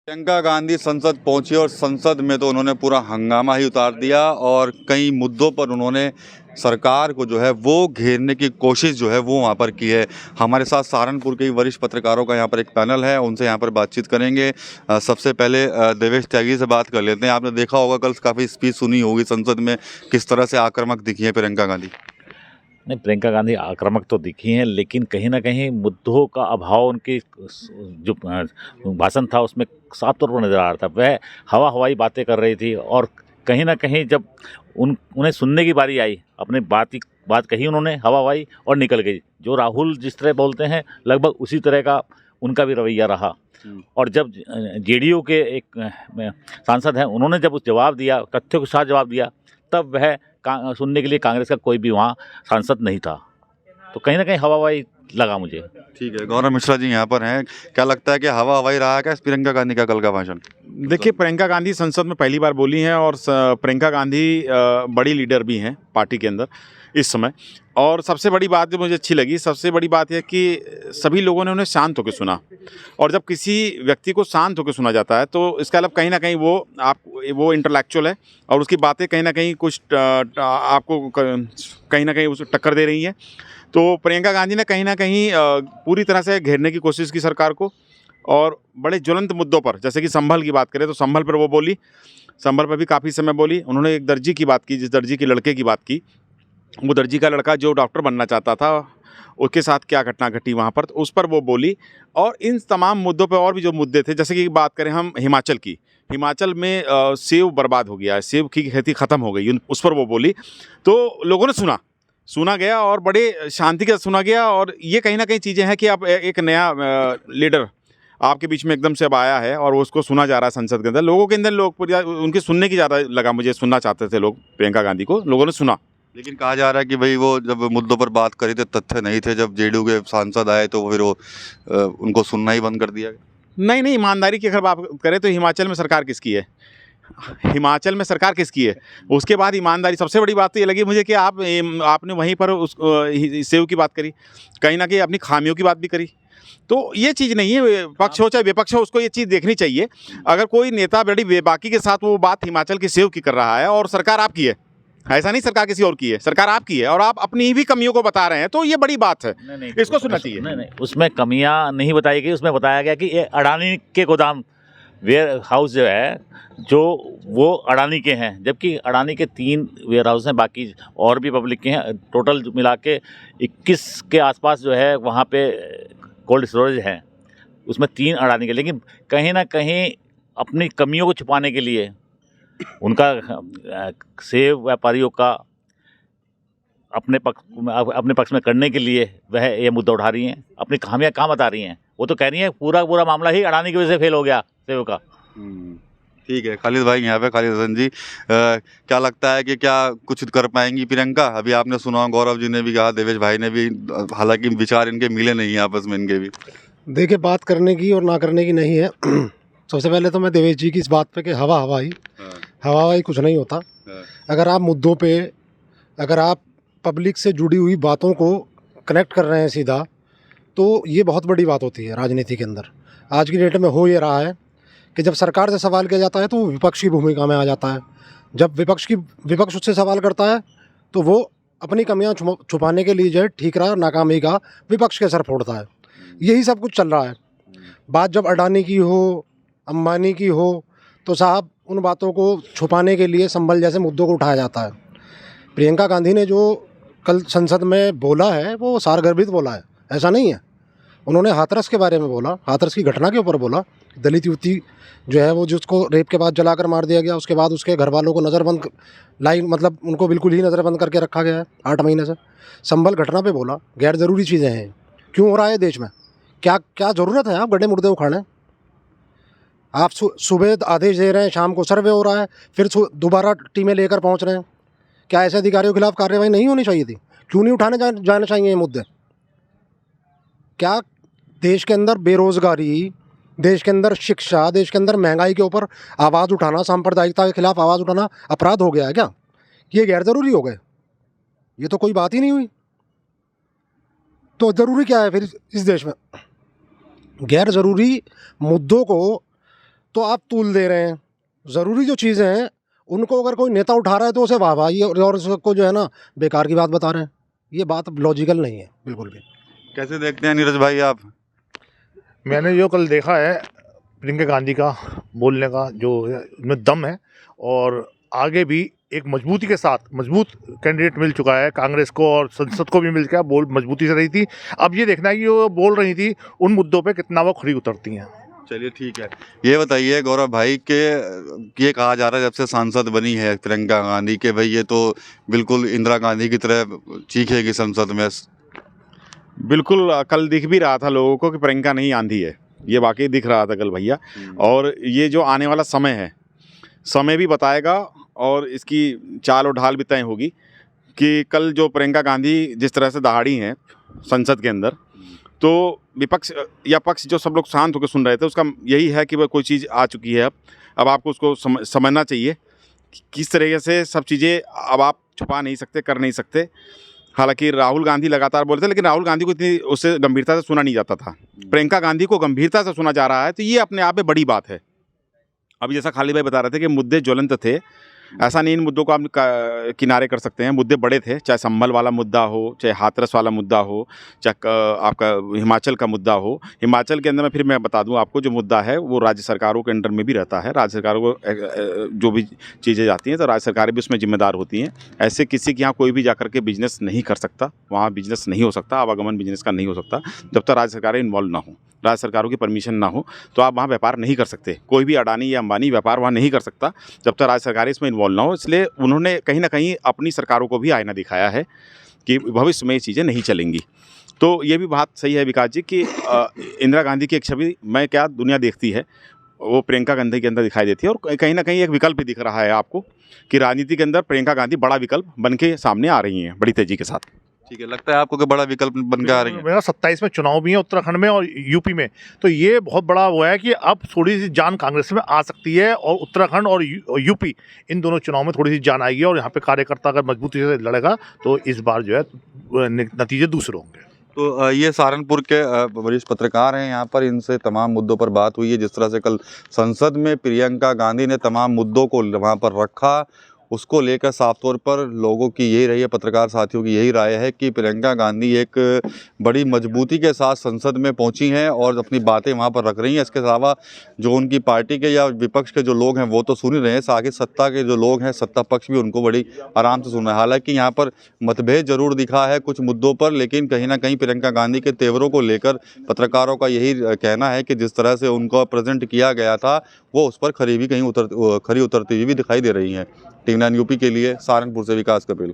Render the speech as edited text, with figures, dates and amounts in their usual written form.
प्रियंका गांधी संसद पहुंची और संसद में तो उन्होंने पूरा हंगामा ही उतार दिया और कई मुद्दों पर उन्होंने सरकार को जो है वो घेरने की कोशिश जो है वो वहाँ पर की है। हमारे साथ सहारनपुर के वरिष्ठ पत्रकारों का यहाँ पर एक पैनल है, उनसे यहाँ पर बातचीत करेंगे। सबसे पहले देवेश त्यागी से बात कर लेते हैं। आपने देखा होगा कल काफ़ी स्पीच सुनी होगी संसद में, किस तरह से आक्रामक दिखी है प्रियंका गांधी। नहीं, प्रियंका गांधी आक्रामक तो दिखी हैं, लेकिन कहीं ना कहीं मुद्दों का अभाव उनकी जो भाषण था उसमें साफ तौर पर नज़र आ रहा था। वह हवाई बातें कर रही थी और कहीं ना कहीं जब उन्हें सुनने की बारी आई, अपने बात कही उन्होंने हवाई और निकल गई। जो राहुल जिस तरह बोलते हैं लगभग उसी तरह का उनका भी रवैया रहा। और जब जेडीयू के एक सांसद हैं, उन्होंने जब उस जवाब दिया, तथ्यों के साथ जवाब दिया, तब वह सुनने के लिए कांग्रेस का कोई भी वहाँ सांसद नहीं था। तो कहीं ना कहीं हवाई लगा मुझे। ठीक है, गौरव मिश्रा जी यहाँ पर हैं। क्या लगता है कि हवाई रहा क्या प्रियंका गांधी का कल का भाषण? देखिए, प्रियंका गांधी संसद में पहली बार बोली हैं और प्रियंका गांधी बड़ी लीडर भी हैं पार्टी के अंदर इस समय। और सबसे बड़ी बात जो मुझे अच्छी लगी, सबसे बड़ी बात है कि सभी लोगों ने उन्हें शांत होकर सुना। और जब किसी व्यक्ति को शांत होकर सुना जाता है तो इसका मतलब कहीं ना कहीं वो इंटेलेक्चुअल है और उसकी बातें कहीं ना कहीं कुछ आपको कहीं ना कहीं उसे टक्कर दे रही हैं। तो प्रियंका गांधी ने कहीं ना कहीं पूरी तरह से घेरने की कोशिश की सरकार को। और बड़े ज्वलंत मुद्दों पर, जैसे कि संभल की बात करें तो संभल पर वो बोली, संभल पर भी काफ़ी समय बोली। उन्होंने एक दर्जी की बात की, जिस दर्जी के लड़के की बात की, वो दर्जी का लड़का जो डॉक्टर बनना चाहता था, उसके साथ क्या घटना घटी वहाँ पर, तो उस पर वो बोली। और इन तमाम मुद्दों पर और भी जो मुद्दे थे, जैसे कि बात करें हम हिमाचल की, हिमाचल में सेब बर्बाद हो गया है, सेब की खेती ख़त्म हो गई, उस पर वो बोली। तो लोगों ने सुना गया और बड़े शांति के साथ सुना गया। और ये कहीं ना कहीं चीज़ें हैं कि अब एक नया लीडर आपके बीच में एकदम से अब आया है और उसको सुना जा रहा है संसद के अंदर। लोगों के अंदर लोग उनकी सुनने की ज़्यादा लगा, मुझे सुनना चाहते थे लोग प्रियंका गांधी को, लोगों ने सुना। लेकिन कहा जा रहा है कि भाई वो जब मुद्दों पर बात करी थे तथ्य नहीं थे, जब जेडीयू के सांसद आए तो फिर वो उनको सुनना ही बंद कर दिया गया। नहीं, ईमानदारी की अगर बात करें तो हिमाचल में सरकार किसकी है? हिमाचल में सरकार किसकी है? उसके बाद ईमानदारी, सबसे बड़ी बात तो ये लगी मुझे कि आपने वहीं पर उस सेव की बात करी, कहीं ना कहीं अपनी खामियों की बात भी करी। तो ये चीज़ नहीं है, पक्ष हो चाहे विपक्ष हो, उसको ये चीज़ देखनी चाहिए। अगर कोई नेता बड़ी बेबाकी के साथ वो बात हिमाचल की सेव की कर रहा है और सरकार आपकी है, ऐसा नहीं सरकार किसी और की है, सरकार आपकी है और आप अपनी भी कमियों को बता रहे हैं, तो ये बड़ी बात है। नहीं, इसको सुनना चाहिए। नहीं, उसमें कमियां नहीं बताई गई। उसमें बताया गया कि ये अडानी के गोदाम वेयर हाउस जो है, जो वो अडानी के हैं, जबकि अडानी के 3 वेयर हाउस हैं, बाकी और भी पब्लिक के हैं। टोटल मिला के 21 के आसपास जो है वहाँ पे कोल्ड स्टोरेज है, उसमें 3 अडानी के। लेकिन कहीं ना कहीं अपनी कमियों को छुपाने के लिए, उनका सेब व्यापारियों का अपने पक्ष में करने के लिए वह ये मुद्दा उठा रही हैं। अपनी खामियां कहाँ बता रही हैं? वो तो कह रही हैं पूरा मामला ही अडानी की वजह से फेल हो गया सेब का। ठीक है, खालिद भाई यहाँ पे, खालिद हसन जी, क्या लगता है कि क्या कुछ कर पाएंगी प्रियंका? अभी आपने सुना, गौरव जी ने भी कहा, देवेश भाई ने भी, हालांकि विचार इनके मिले नहीं हैं आपस में इनके भी। देखिए, बात करने की और ना करने की नहीं है। सबसे पहले तो मैं देवेश जी की इस बात पे कि हवाई कुछ नहीं होता। अगर आप मुद्दों पे, अगर आप पब्लिक से जुड़ी हुई बातों को कनेक्ट कर रहे हैं सीधा, तो ये बहुत बड़ी बात होती है राजनीति के अंदर। आज की डेट में हो ये रहा है कि जब सरकार से सवाल किया जाता है तो वो विपक्ष की भूमिका में आ जाता है। जब विपक्ष उससे सवाल करता है तो वो अपनी कमियां छुपाने के लिए जो है ठीक रहा नाकामी का विपक्ष के सर फोड़ता है। यही सब कुछ चल रहा है। बात जब अडानी की हो, अंबानी की हो, तो साहब उन बातों को छुपाने के लिए संभल जैसे मुद्दों को उठाया जाता है। प्रियंका गांधी ने जो कल संसद में बोला है वो सारगर्भित बोला है, ऐसा नहीं है। उन्होंने हाथरस के बारे में बोला, हाथरस की घटना के ऊपर बोला। दलित युवती जो है वो जिसको रेप के बाद जलाकर मार दिया गया, उसके बाद उसके घर वालों को नज़रबंद मतलब उनको बिल्कुल ही नज़रबंद करके रखा गया है 8 महीने से। संभल घटना पे बोला। गैर ज़रूरी चीज़ें हैं। क्यों हो रहा है देश में? क्या ज़रूरत है आप गड्ढे मुर्दे उखाड़ें? आप सुबह आदेश दे रहे हैं, शाम को सर्वे हो रहा है, फिर दोबारा टीमें लेकर पहुँच रहे हैं। क्या ऐसे अधिकारियों के खिलाफ कार्रवाई नहीं होनी चाहिए थी? क्यों नहीं उठाने जाने चाहिए ये मुद्दे? क्या देश के अंदर बेरोज़गारी, देश के अंदर शिक्षा, देश के अंदर महंगाई के ऊपर आवाज़ उठाना, सांप्रदायिकता के खिलाफ आवाज़ उठाना अपराध हो गया है क्या? ये गैर ज़रूरी हो गए? ये तो कोई बात ही नहीं हुई। तो ज़रूरी क्या है फिर इस देश में? गैर ज़रूरी मुद्दों को तो आप तूल दे रहे हैं। ज़रूरी जो चीज़ें हैं उनको अगर कोई नेता उठा रहा है तो उसे वाहवाही और उसको जो है ना बेकार की बात बता रहे हैं। ये बात लॉजिकल नहीं है बिल्कुल भी। कैसे देखते हैं नीरज भाई आप? मैंने जो कल देखा है प्रियंका गांधी का बोलने का जो इनमें दम है, और आगे भी एक मजबूती के साथ मजबूत कैंडिडेट मिल चुका है कांग्रेस को, और संसद को भी मिल गया, बोल मजबूती से रही थी। अब ये देखना है कि वो बोल रही थी उन मुद्दों पे कितना वो खरी उतरती हैं। चलिए ठीक है, ये बताइए गौरव भाई के ये कहा जा रहा है जब से सांसद बनी है प्रियंका गांधी के भाई ये तो बिल्कुल इंदिरा गांधी की तरह चीखेगी संसद में। बिल्कुल कल दिख भी रहा था लोगों को कि प्रियंका नहीं आंधी है, ये वाकई दिख रहा था कल भैया। और ये जो आने वाला समय है, समय भी बताएगा और इसकी चाल और ढाल भी तय होगी कि कल जो प्रियंका गांधी जिस तरह से दहाड़ी हैं संसद के अंदर, तो विपक्ष या पक्ष जो सब लोग शांत होकर सुन रहे थे उसका यही है कि वह कोई चीज़ आ चुकी है। अब आपको उसको समझना चाहिए कि किस तरीके से सब चीज़ें अब आप छुपा नहीं सकते, कर नहीं सकते। हालांकि राहुल गांधी लगातार बोलते थे, लेकिन राहुल गांधी को इतनी उससे गंभीरता से सुना नहीं जाता था। प्रियंका गांधी को गंभीरता से सुना जा रहा है, तो ये अपने आप में बड़ी बात है। अभी जैसा खालिद भाई बता रहे थे कि मुद्दे ज्वलंत थे, ऐसा नहीं इन मुद्दों को आप किनारे कर सकते हैं। मुद्दे बड़े थे, चाहे संभल वाला मुद्दा हो, चाहे हाथरस वाला मुद्दा हो, चाहे आपका हिमाचल का मुद्दा हो। हिमाचल के अंदर में फिर मैं बता दूं आपको जो मुद्दा है वो राज्य सरकारों के अंडर में भी रहता है। राज्य सरकारों को जो भी चीज़ें जाती हैं तो राज्य सरकारें भी उसमें जिम्मेदार होती हैं। ऐसे किसी के यहाँ कोई भी जाकर के बिजनेस नहीं कर सकता, वहाँ बिजनेस नहीं हो सकता, आवागमन बिजनेस का नहीं हो सकता जब तक राज्य सरकारें इन्वॉल्व ना हो, राज्य सरकारों की परमिशन ना हो, तो आप वहाँ व्यापार नहीं कर सकते। कोई भी अडानी या अंबानी व्यापार वहाँ नहीं कर सकता जब तक राज्य सरकारें इसमें इन्वॉल्व ना हो। इसलिए उन्होंने कहीं ना कहीं अपनी सरकारों को भी आईना दिखाया है कि भविष्य में ये चीज़ें नहीं चलेंगी। तो ये भी बात सही है विकास जी कि इंदिरा गांधी की एक छवि मैं क्या दुनिया देखती है वो प्रियंका गांधी के अंदर दिखाई देती है, और कहीं ना कहीं एक विकल्प भी दिख रहा है आपको कि राजनीति के अंदर प्रियंका गांधी बड़ा विकल्प बन के सामने आ रही हैं बड़ी तेजी के साथ। ठीक है, लगता है आपको कि बड़ा विकल्प बन के आ रही है? मेरा 27 में चुनाव भी है उत्तराखंड में और यूपी में, तो ये बहुत बड़ा वो है कि अब थोड़ी सी जान कांग्रेस में आ सकती है, और उत्तराखंड और यूपी इन दोनों चुनाव में थोड़ी सी जान आएगी, और यहाँ पे कार्यकर्ता अगर मजबूती से लड़ेगा तो इस बार जो है नतीजे दूसरे होंगे। तो ये सहारनपुर के वरिष्ठ पत्रकार हैं यहाँ पर, इनसे तमाम मुद्दों पर बात हुई है। जिस तरह से कल संसद में प्रियंका गांधी ने तमाम मुद्दों को वहाँ पर रखा, उसको लेकर साफ तौर पर लोगों की यही रही है, पत्रकार साथियों की यही राय है कि प्रियंका गांधी एक बड़ी मजबूती के साथ संसद में पहुंची हैं और अपनी बातें वहां पर रख रही हैं। इसके अलावा जो उनकी पार्टी के या विपक्ष के जो लोग हैं वो तो सुन ही रहे हैं, साथ सत्ता के जो लोग हैं, सत्ता पक्ष भी उनको बड़ी आराम से सुन रहा है। हालांकि यहाँ पर मतभेद जरूर दिखा है कुछ मुद्दों पर, लेकिन कहीं ना कहीं प्रियंका गांधी के तेवरों को लेकर पत्रकारों का यही कहना है कि जिस तरह से उनको प्रेजेंट किया गया था वो उस पर खरी उतरती हुई भी दिखाई दे रही हैं। टीवी 9 यूपी के लिए सहारनपुर से विकास कपिल।